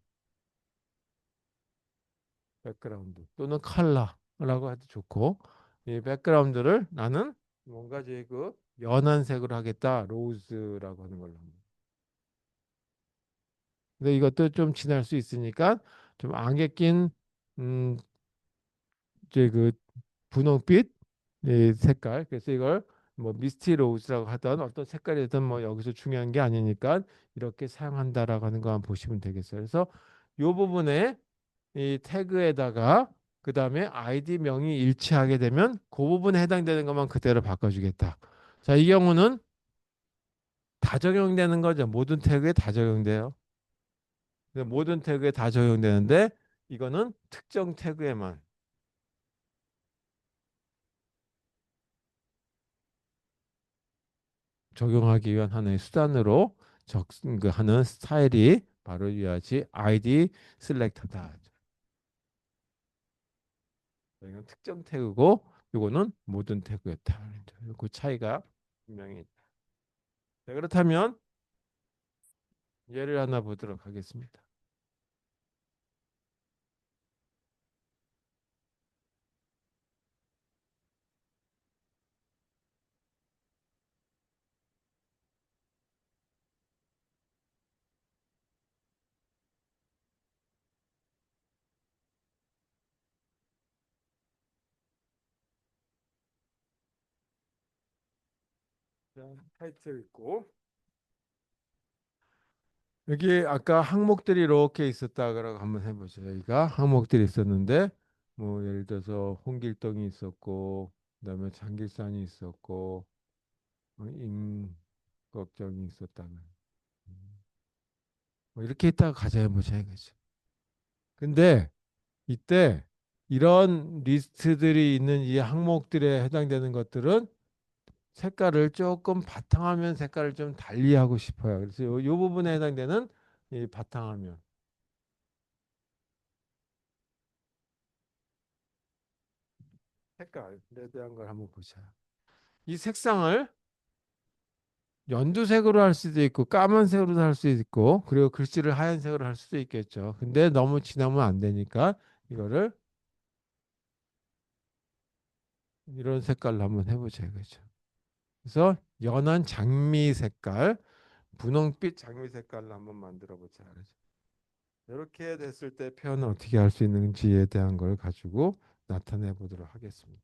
백그라운드 또는 컬러라고 해도 좋고 이 백그라운드를 나는 뭔가 이제 그 연한 색으로 하겠다 로즈라고 하는 걸로 합니다. 근데 이것도 좀 진할 수 있으니까 좀 안개 낀 이제 그 분홍빛 이 색깔 그래서 이걸 뭐 미스티 로즈라고 하던 어떤 색깔이든 뭐 여기서 중요한 게 아니니까 이렇게 사용한다라고 하는 거 한번 보시면 되겠어요. 그래서 이 부분에 이 태그에다가 그 다음에 아이디 명이 일치하게 되면 그 부분에 해당되는 것만 그대로 바꿔주겠다. 자, 이 경우는 다 적용되는 거죠. 모든 태그에 다 적용돼요. 모든 태그에 다 적용되는데 이거는 특정 태그에만 적용하기 위한 하나의 수단으로 하는 스타일이 바로 이와같이 아이디 셀렉터다. 이건 특정 태그고 이거는 모든 태그였다. 그 차이가 분명히 있다. 자, 그렇다면 예를 하나 보도록 하겠습니다. 자, 타이틀 있고 여기 아까 항목들이 이렇게 있었다고 한번 해보죠. 여기가 항목들이 있었는데 뭐 예를 들어서 홍길동이 있었고, 그다음에 장길산이 있었고, 임꺽정이 있었다면 뭐 이렇게 있다가 가자 해보자 이거죠. 근데 이때 이런 리스트들이 있는 이 항목들에 해당되는 것들은 색깔을 조금 바탕화면 색깔을 좀 달리하고 싶어요. 그래서 요 부분에 해당되는 이 바탕화면 색깔에 대한 걸 한번 보자. 이 색상을 연두색으로 할 수도 있고 까만색으로 할 수도 있고 그리고 글씨를 하얀색으로 할 수도 있겠죠. 근데 너무 진하면 안 되니까 이거를 이런 색깔로 한번 해보자 이거죠. 그래서 연한 장미 색깔, 분홍빛 장미 색깔로 한번 만들어 보자. 이렇게 됐을 때 표현을 어떻게 할 수 있는지에 대한 걸 가지고 나타내 보도록 하겠습니다.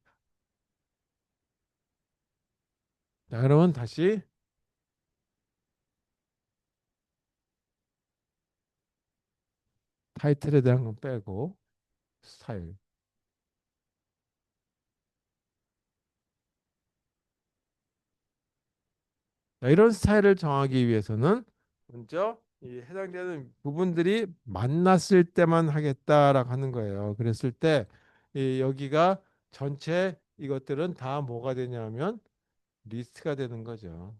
자, 그러면 다시 타이틀에 대한 건 빼고 스타일. 자, 이런 스타일을 정하기 위해서는 먼저 이 해당되는 부분들이 만났을 때만 하겠다라고 하는 거예요. 그랬을 때 여기가 전체 이것들은 다 뭐가 되냐면 리스트가 되는 거죠.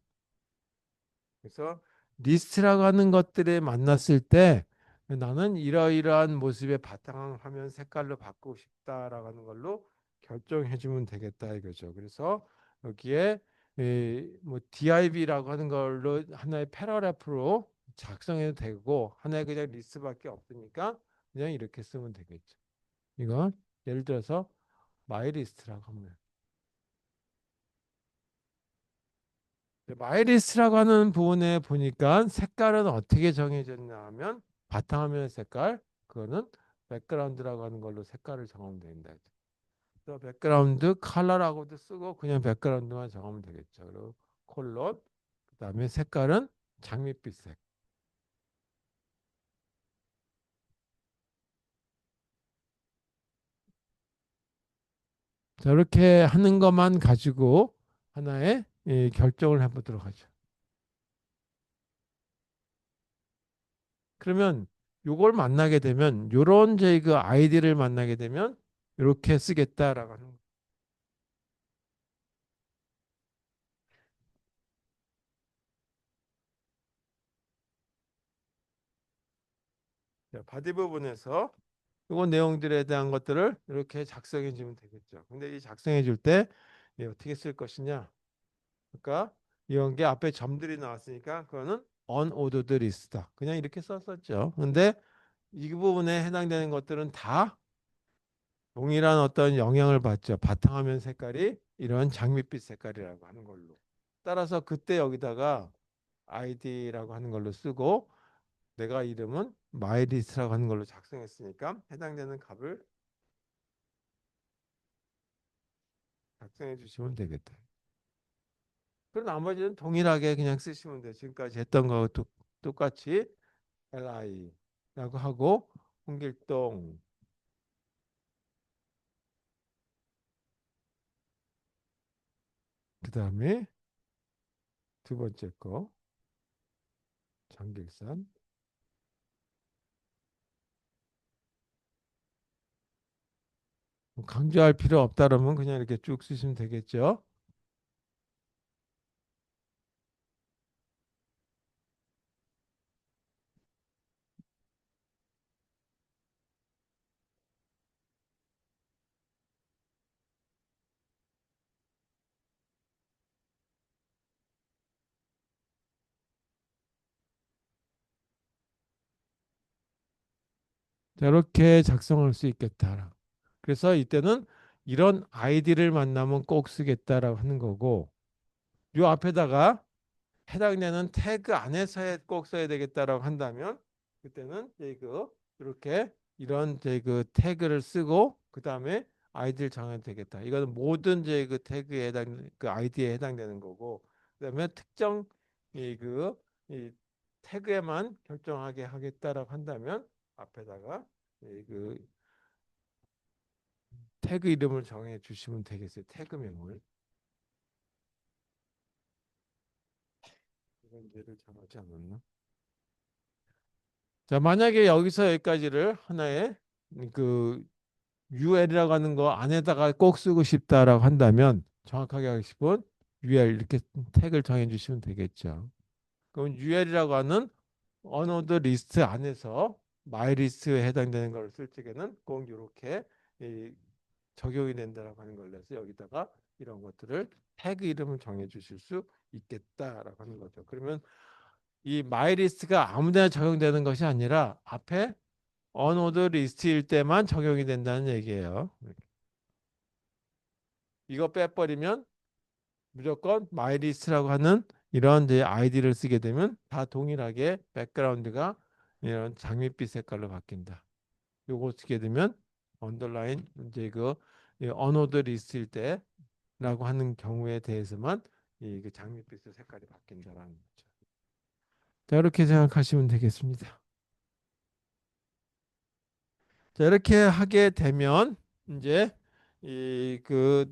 그래서 리스트라고 하는 것들에 만났을 때 나는 이러이러한 모습의 바탕화면 색깔로 바꾸고 싶다라고 하는 걸로 결정해 주면 되겠다 이거죠. 그래서 여기에 뭐 DIV라고 하는 걸로 하나의 패러그래프로 작성해도 되고 하나의 그냥 리스트밖에 없으니까 그냥 이렇게 쓰면 되겠죠. 이건 예를 들어서 마이리스트라고 하면 마이리스트라고 하는 부분에 보니까 색깔은 어떻게 정해졌냐 하면 바탕화면 색깔 그거는 백그라운드라고 하는 걸로 색깔을 정하면 된다. 그래서 백그라운드 컬러라고도 쓰고 그냥 백그라운드만 정하면 되겠죠. 그리고 콜론 그다음에 색깔은 장밋빛색. 저렇게 하는 것만 가지고 하나의 결정을 해보도록 하죠. 그러면 요걸 만나게 되면 요런 저희 그 아이디를 만나게 되면 이렇게 쓰겠다라고 하는 자, 바디 부분에서 이런 내용들에 대한 것들을 이렇게 작성해 주면 되겠죠. 근데 이 작성해 줄 때 어떻게 쓸 것이냐? 그러니까 이런 게 앞에 점들이 나왔으니까 그거는 unordered list다. 그냥 이렇게 썼었죠. 근데 이 부분에 해당되는 것들은 다 동일한 어떤 영향을 받죠. 바탕화면 색깔이 이런 장밋빛 색깔이라고 하는 걸로. 따라서 그때 여기다가 id라고 하는 걸로 쓰고 내가 이름은 myList라고 하는 걸로 작성했으니까 해당되는 값을 작성해 주시면 되겠다. 그리고 나머지는 동일하게 그냥 쓰시면 돼요. 지금까지 했던 거하고 똑같이 LI라고 하고 홍길동 그 다음에 두 번째 거 장길산 뭐 강조할 필요 없다 그러면 그냥 이렇게 쭉 쓰시면 되겠죠. 자, 이렇게 작성할 수 있겠다. 그래서 이때는 이런 아이디를 만나면 꼭 쓰겠다라고 하는 거고 요 앞에다가 해당되는 태그 안에서 꼭 써야 되겠다라고 한다면 그때는 이제 그 이렇게 이런 이제 그 태그를 쓰고 그 다음에 아이디를 정해도 되겠다. 이거는 모든 이제 그 태그에 해당 그 아이디에 해당되는 거고 그다음에 특정 이 태그에만 결정하게 하겠다라고 한다면 앞에다가 태그 이름을 정해 주시면 되겠어요. 태그명을. 이런 예를 정하지 않았나? 자, 만약에 여기서 여기까지를 하나의 그 UL이라고 하는 거 안에다가 꼭 쓰고 싶다라고 한다면 정확하게 하고 싶은 UL 이렇게 태그를 정해 주시면 되겠죠. 그럼 UL이라고 하는 언어드 리스트 안에서 마이 리스트에 해당되는 걸 쓸 적에는 꼭 이렇게 적용이 된다라고 하는 걸 내서 여기다가 이런 것들을 태그 이름을 정해 주실 수 있겠다라고 하는 거죠. 그러면 이 마이 리스트가 아무데나 적용되는 것이 아니라 앞에 언어드 리스트일 때만 적용이 된다는 얘기예요. 이거 빼버리면 무조건 마이 리스트라고 하는 이런 이제 아이디를 쓰게 되면 다 동일하게 백그라운드가 이런 장밋빛 색깔로 바뀐다. 요거 쓰게 되면 언더라인 이제 그 언어드 리스트일 때라고 하는 경우에 대해서만 이그 장밋빛의 색깔이 바뀐다라는 거죠. 자, 이렇게 생각하시면 되겠습니다. 자, 이렇게 하게 되면 이제 이 그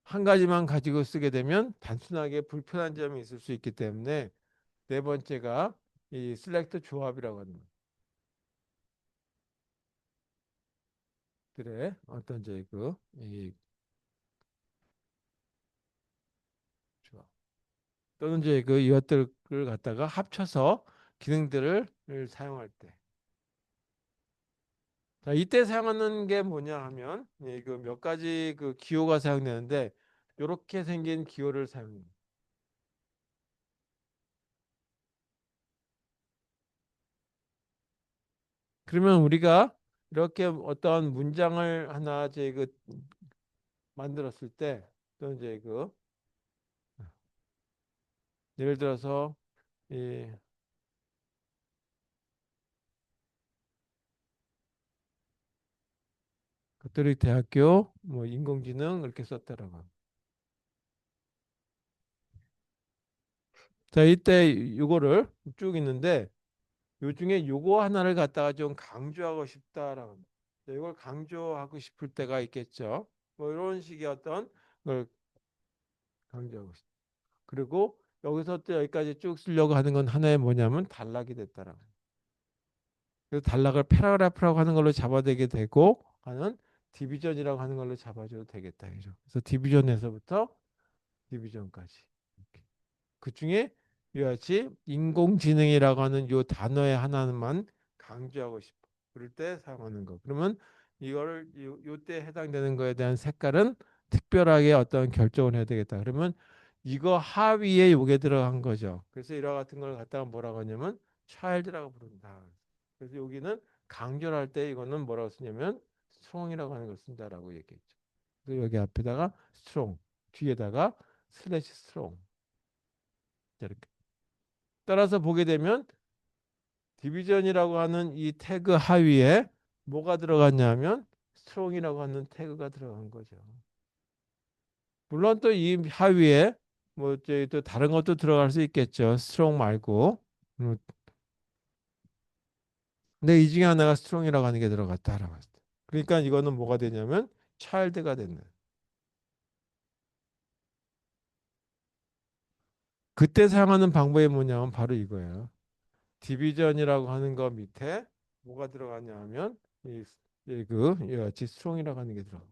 한 가지만 가지고 쓰게 되면 단순하게 불편한 점이 있을 수 있기 때문에 네 번째가 이 셀렉트 조합이라고 하는 것들의 어떤 이제 그이 조합 또는 이제 그 이것들을 갖다가 합쳐서 기능들을 사용할 때. 자, 이때 사용하는 게 뭐냐 하면 그 몇 가지 그 기호가 사용되는데 이렇게 생긴 기호를 사용해요. 그러면 우리가 이렇게 어떤 문장을 하나 이제 그 만들었을 때 또 이제 그 예를 들어서 이 가톨릭 대학교 뭐 인공지능 이렇게 썼다라고. 자, 이때 요거를 쭉 있는데 요 중에 요거 하나를 갖다가 좀 강조하고 싶다라고. 자, 이걸 강조하고 싶을 때가 있겠죠. 뭐 이런 식의 어떤 걸 강조하고 싶다. 그리고 여기서 또 여기까지 쭉 쓰려고 하는 건 하나의 뭐냐면 단락이 됐다라고. 그래서 단락을 패러그래프라고 하는 걸로 잡아되게 되고 하는 디비전이라고 하는 걸로 잡아줘도 되겠다. 그죠? 그래서 디비전에서부터 디비전까지. 그 중에 이와 같이 인공지능이라고 하는 요 단어의 하나만 강조하고 싶어. 그럴 때 사용하는 거. 그러면 이거를 요때 해당되는 거에 대한 색깔은 특별하게 어떤 결정을 해야 되겠다. 그러면 이거 하위에 요게 들어간 거죠. 그래서 이와 같은 걸 갖다가 뭐라고 하냐면 child라고 부른다. 그래서 여기는 강조를 할 때 이거는 뭐라고 쓰냐면 strong이라고 하는 걸 쓴다라고 얘기했죠. 그래서 여기 앞에다가 strong, 뒤에다가 슬래시 strong. 이렇게. 따라서 보게 되면 디비전이라고 하는 이 태그 하위에 뭐가 들어갔냐면 스트롱이라고 하는 태그가 들어간 거죠. 물론 또 이 하위에 뭐 저희 또 다른 것도 들어갈 수 있겠죠. 스트롱 말고. 음, 근데 이 중에 하나가 스트롱이라고 하는 게 들어갔다라고 했어요. 그러니까 이거는 뭐가 되냐면 차일드가 됐네. 그때 사용하는 방법이 뭐냐면 바로 이거예요. 디비전이라고 하는 거 밑에 뭐가 들어가냐 하면 이그 같이 스트롱이라고 하는 게 들어간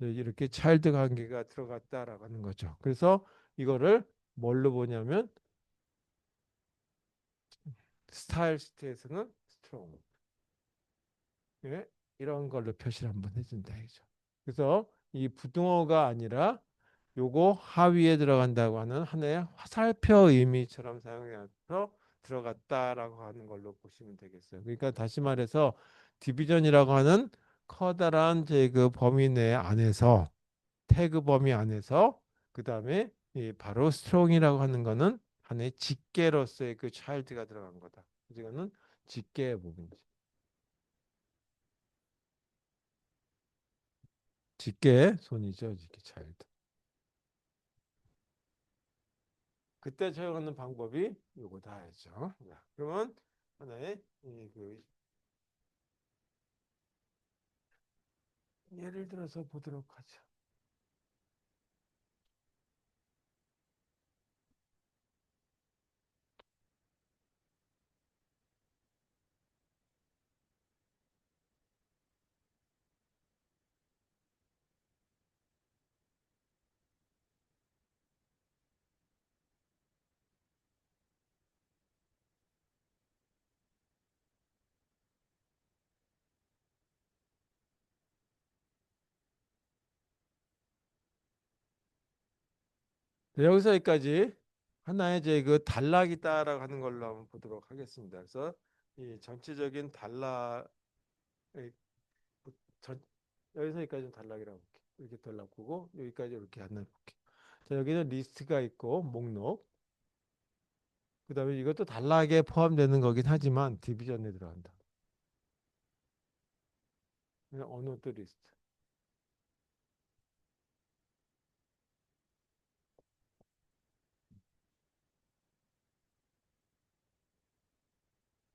거예요. 이렇게 차일드 관계가 들어갔다라고 하는 거죠. 그래서 이거를 뭘로 보냐면 스타일 시트에서는 스트롱. 예? 이런 걸로 표시를 한번 해준다 이죠. 그래서 이 부등호가 아니라 요거 하위에 들어간다고 하는 하나의 화살표 의미처럼 사용해서 들어갔다라고 하는 걸로 보시면 되겠어요. 그러니까 다시 말해서 디비전이라고 하는 커다란 제 그 범위 내 안에서 태그 범위 안에서 그 다음에 바로 스트롱이라고 하는 거는 하나의 직계로서의 그 차일드가 들어간 거다. 이거는 직계의 부분이지. 직계의 손이죠. 직계 차일드. 그때 사용하는 방법이 요거다 했죠. 자, 그러면 하나의 그 예를 들어서 보도록 하죠. 네, 여기서 여기까지 하나의 이제 그 단락이다라고 하는 걸로 한번 보도록 하겠습니다. 그래서 이 전체적인 단락 전, 여기서 여기까지 는 단락이라고 볼게요. 이렇게 단락보고 여기까지 이렇게 하나 볼게요. 자, 여기는 리스트가 있고 목록. 그다음에 이것도 단락에 포함되는 거긴 하지만 디비전에 들어간다. 그냥 언어도 리스트.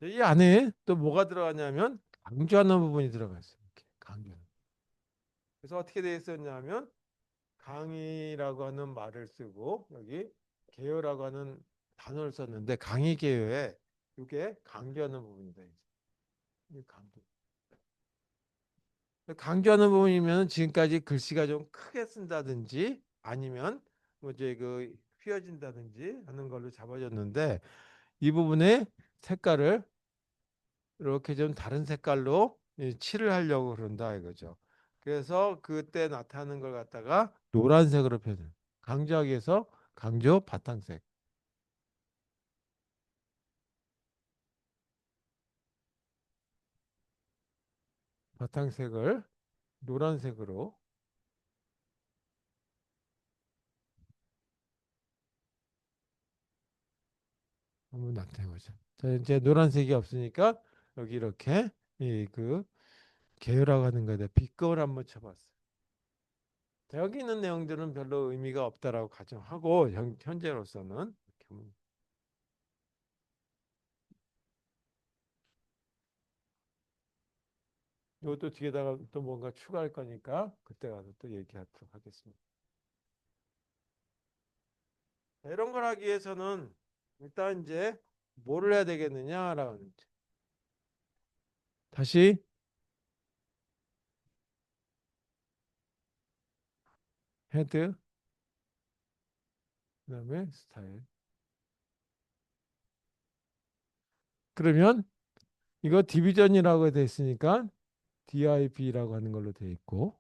이 안에 또 뭐가 들어가냐면 강조하는 부분이 들어가 있어요. 이렇게 강조하는. 그래서 어떻게 되어 있었냐면 강의라고 하는 말을 쓰고 여기 개요라고 하는 단어를 썼는데 강의 개요에 이게 강조하는 부분이다. 이 강조. 강조하는 부분이면 지금까지 글씨가 좀 크게 쓴다든지 아니면 뭐 이제 그 휘어진다든지 하는 걸로 잡아줬는데 이 부분에 색깔을 이렇게 좀 다른 색깔로 칠을 하려고 그런다 이거죠. 그래서 그때 나타나는 걸 갖다가 노란색으로 표현. 강조하기 위해서 강조 바탕색. 바탕색을 노란색으로 한번 나타내 보죠. 자, 이제 노란색이 없으니까 여기 이렇게 이그 계열화가 하는 거에 대해 비법을 한번 쳐봤어요. 자, 여기 있는 내용들은 별로 의미가 없다라고 가정하고 현재로서는 이렇게 이것도 뒤에다가 또 뭔가 추가할 거니까 그때 가서 또 얘기하도록 하겠습니다. 자, 이런 걸 하기 위해서는 일단 이제 뭐를 해야 되겠느냐라고 하는 거죠. 다시 헤드 그다음에 스타일. 그러면 이거 디비전이라고 돼 있으니까 DIB라고 하는 걸로 돼 있고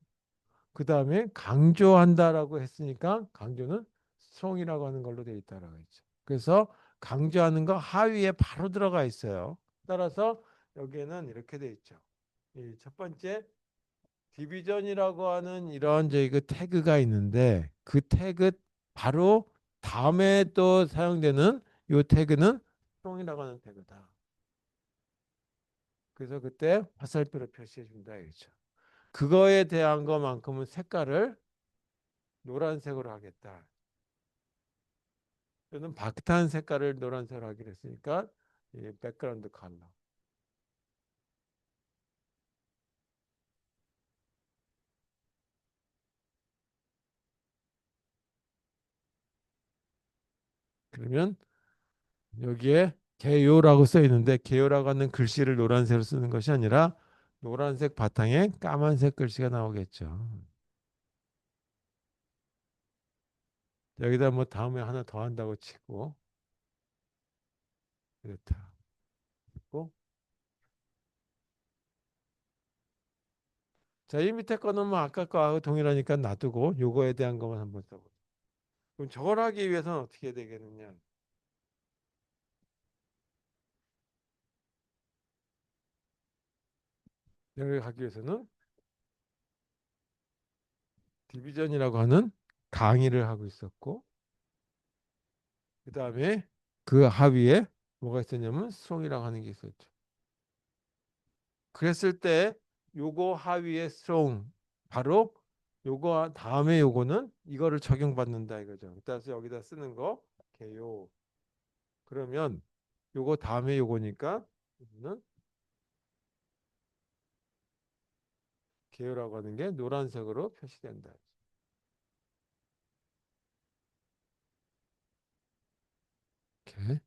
그 다음에 강조한다라고 했으니까 강조는 strong이라고 하는 걸로 돼 있다라고 했죠. 그래서 강조하는 거 하위에 바로 들어가 있어요. 따라서 여기에는 이렇게 돼 있죠. 이 첫 번째 디비전이라고 하는 이런 저희 그 태그가 있는데 그 태그 바로 다음에 또 사용되는 이 태그는 strong이라고 하는 태그다. 그래서 그때 화살표로 표시해 준다 이거죠. 그거에 대한 것만큼은 색깔을 노란색으로 하겠다. 저는 박탄 색깔을 노란색으로 하기로 했으니까 이 백그라운드 컬러. 그러면 여기에 개요라고 써 있는데 개요라고 하는 글씨를 노란색으로 쓰는 것이 아니라 노란색 바탕에 까만색 글씨가 나오겠죠. 여기다 뭐 다음에 하나 더 한다고 치고 그렇다. 고 자, 이 밑에 거는 뭐 아까 거하고 동일하니까 놔두고 요거에 대한 것만 한번 써보죠. 그럼 저걸 하기 위해서는 어떻게 해야 되겠느냐? 여기 하기 위해서는 디비전이라고 하는 강의를 하고 있었고 그 다음에 그 하위에 뭐가 있었냐면 스트롱이라고 하는 게 있었죠. 그랬을 때 요거 하위에 스트롱 바로 요거 다음에 요거는 이거를 적용받는다 이거죠. 따라서 여기다 쓰는 거 개요. 그러면 요거 다음에 요거니까 이거는 개요라고 하는 게 노란색으로 표시된다. 이렇게.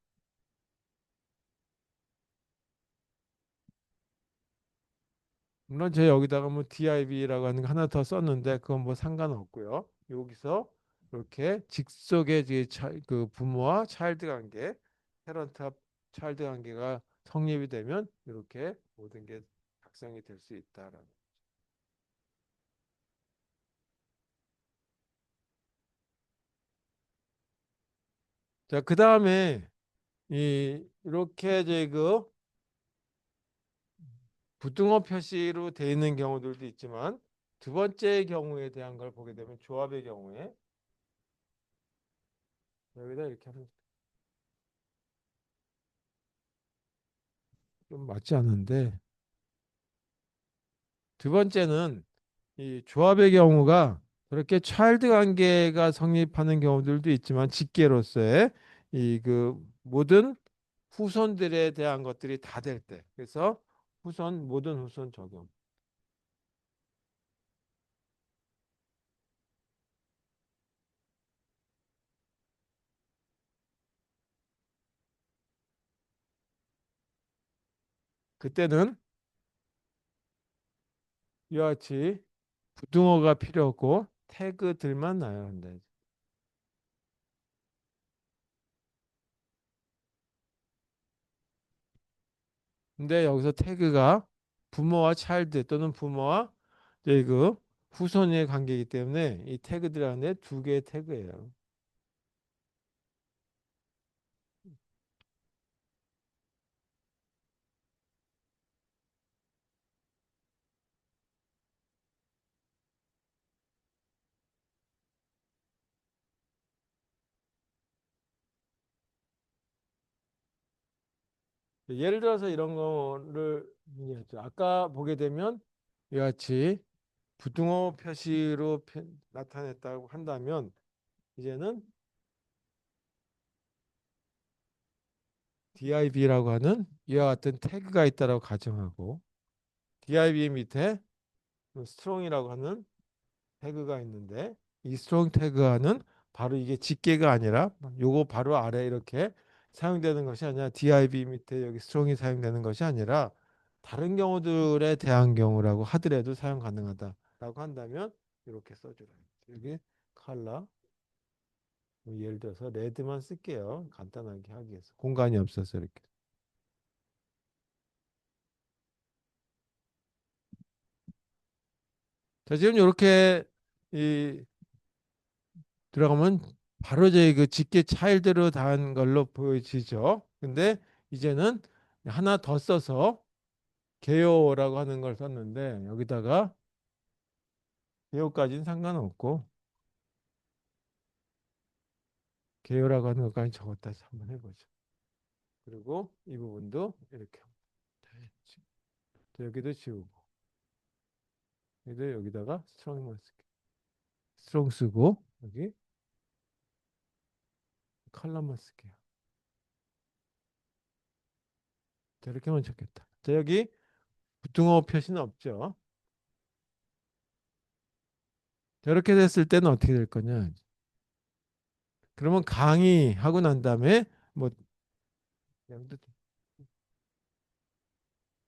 물론 제가 여기다가 뭐 DIB라고 하는 거 하나 더 썼는데 그건 뭐 상관없고요. 여기서 이렇게 직속의 그 부모와 차일드 관계, 패런트와 차일드 관계가 성립이 되면 이렇게 모든 게 작성이 될 수 있다라는. 자, 그 다음에 이렇게 이제 그 부등호 표시로 되어 있는 경우들도 있지만 두 번째 경우에 대한 걸 보게 되면 조합의 경우에 여기다 이렇게 하면 좀 맞지 않는데 두 번째는 이 조합의 경우가 그렇게 차일드 관계가 성립하는 경우들도 있지만 직계로서의 이 그 모든 후손들에 대한 것들이 다 될 때 그래서 모든 후손 적용. 그때는 이와 같이 부등호가 필요 없고 태그들만 나야 한다. 근데 여기서 태그가 부모와 차일드 또는 부모와 이제 그 후손의 관계이기 때문에 이 태그들 안에 두 개의 태그예요. 예를 들어서 이런 거를 얘기했죠. 아까 보게 되면 이와 같이 부등호 표시로 나타냈다고 한다면 이제는 div라고 하는 이와 같은 태그가 있다라고 가정하고 div 밑에 strong이라고 하는 태그가 있는데 이 스트롱 태그와는 바로 이게 직계가 아니라 요거 바로 아래 이렇게 사용되는 것이 아니라 div 밑에 여기 스트롱이 사용되는 것이 아니라 다른 경우들에 대한 경우라고 하더라도 사용 가능하다라고 한다면 이렇게 써주라. 여기 컬러 뭐 예를 들어서 레드만 쓸게요. 간단하게 하기 위해서 공간이 없어서 이렇게. 자 지금 이렇게 이 들어가면 바로 제 그 직계 차일드로 단 걸로 보여지죠. 근데 이제는 하나 더 써서 개요라고 하는 걸 썼는데 여기다가 개요까지는 상관없고 개요라고 하는 것까지 적었다 해서 한번 해보죠. 그리고 이 부분도 이렇게 여기도 지우고 여기다가 스트롱만 쓸게. 스트롱 쓰고 여기 컬러만 쓸게요. 자, 이렇게만 적겠다. 자, 여기 부등호 표시는 없죠. 자, 이렇게 됐을 때는 어떻게 될 거냐? 그러면 강의하고 난 다음에 뭐,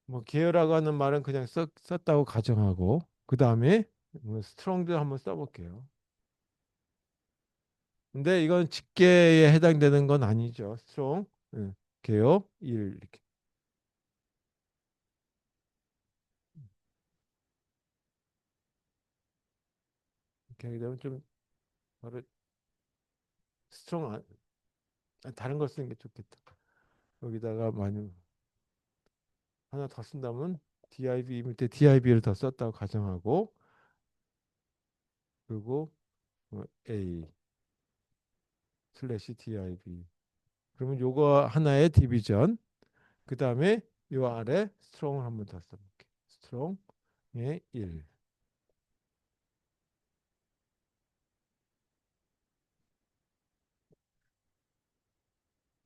뭐 계열하고 하는 말은 그냥 썼다고 가정하고 그 다음에 뭐 스트롱도 한번 써볼게요. 근데 이건 직계에 해당되는 건 아니죠. 스트롱, 개요 1 이렇게. 이렇게 하게 되면 좀 바로 스트롱 다른 걸 쓰는 게 좋겠다. 여기다가 많이 하나 더 쓴다면 div 밑에 div를 더 썼다고 가정하고 그리고 a 슬래시 div 그러면 요거 하나의 디비전 그 다음에 요 아래 스트롱을 한번 더 써볼게. 스트롱의 1.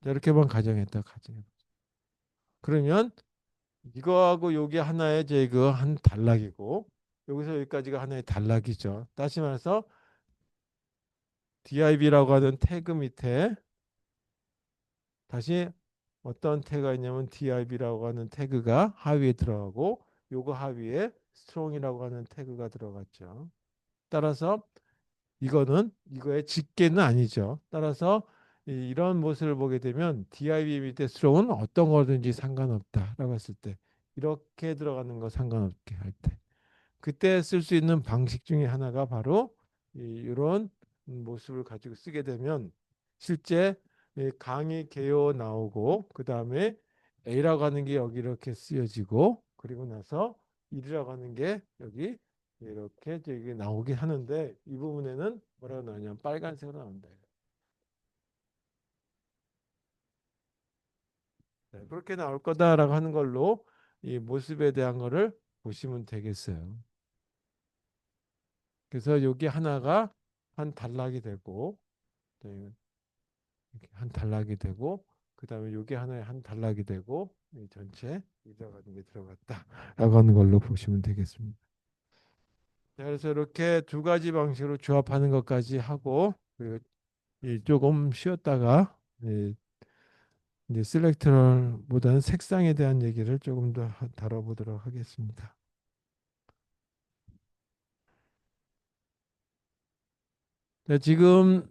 이렇게만 가정했다 가정해. 그러면 이거하고 요게 하나의 제 그 한 단락이고 여기서 여기까지가 하나의 단락이죠. 다시 말해서 div라고 하는 태그 밑에 다시 어떤 태그가 있냐면 div라고 하는 태그가 하위에 들어가고 요거 하위에 strong이라고 하는 태그가 들어갔죠. 따라서 이거는 이거의 직계는 아니죠. 따라서 이런 모습을 보게 되면 div 밑에 strong은 어떤 거든지 상관없다라고 했을 때 이렇게 들어가는 거 상관없게 할 때 그때 쓸 수 있는 방식 중에 하나가 바로 이런 모습을 가지고 쓰게 되면 실제 강의 개요 나오고 그 다음에 A라고 하는 게 여기 이렇게 쓰여지고 그리고 나서 1이라고 하는 게 여기 이렇게 저기 나오게 하는데 이 부분에는 뭐라고 나오냐면 빨간색으로 나온다. 네, 그렇게 나올 거다라고 하는 걸로 이 모습에 대한 거를 보시면 되겠어요. 그래서 여기 하나가 한 단락이 되고 네, 이렇게 한 단락이 되고 그다음에 요게 하나의 한 단락이 되고 이 전체 들어가는 게 들어갔다라고 하는 걸로 보시면 되겠습니다. 자, 그래서 이렇게 두 가지 방식으로 조합하는 것까지 하고 그리고 조금 쉬었다가 이제 셀렉터보다는 색상에 대한 얘기를 조금 더 다뤄보도록 하겠습니다. 자, 지금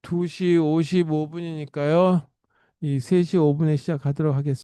2시 55분이니까요. 이 3시 5분에 시작하도록 하겠습니다.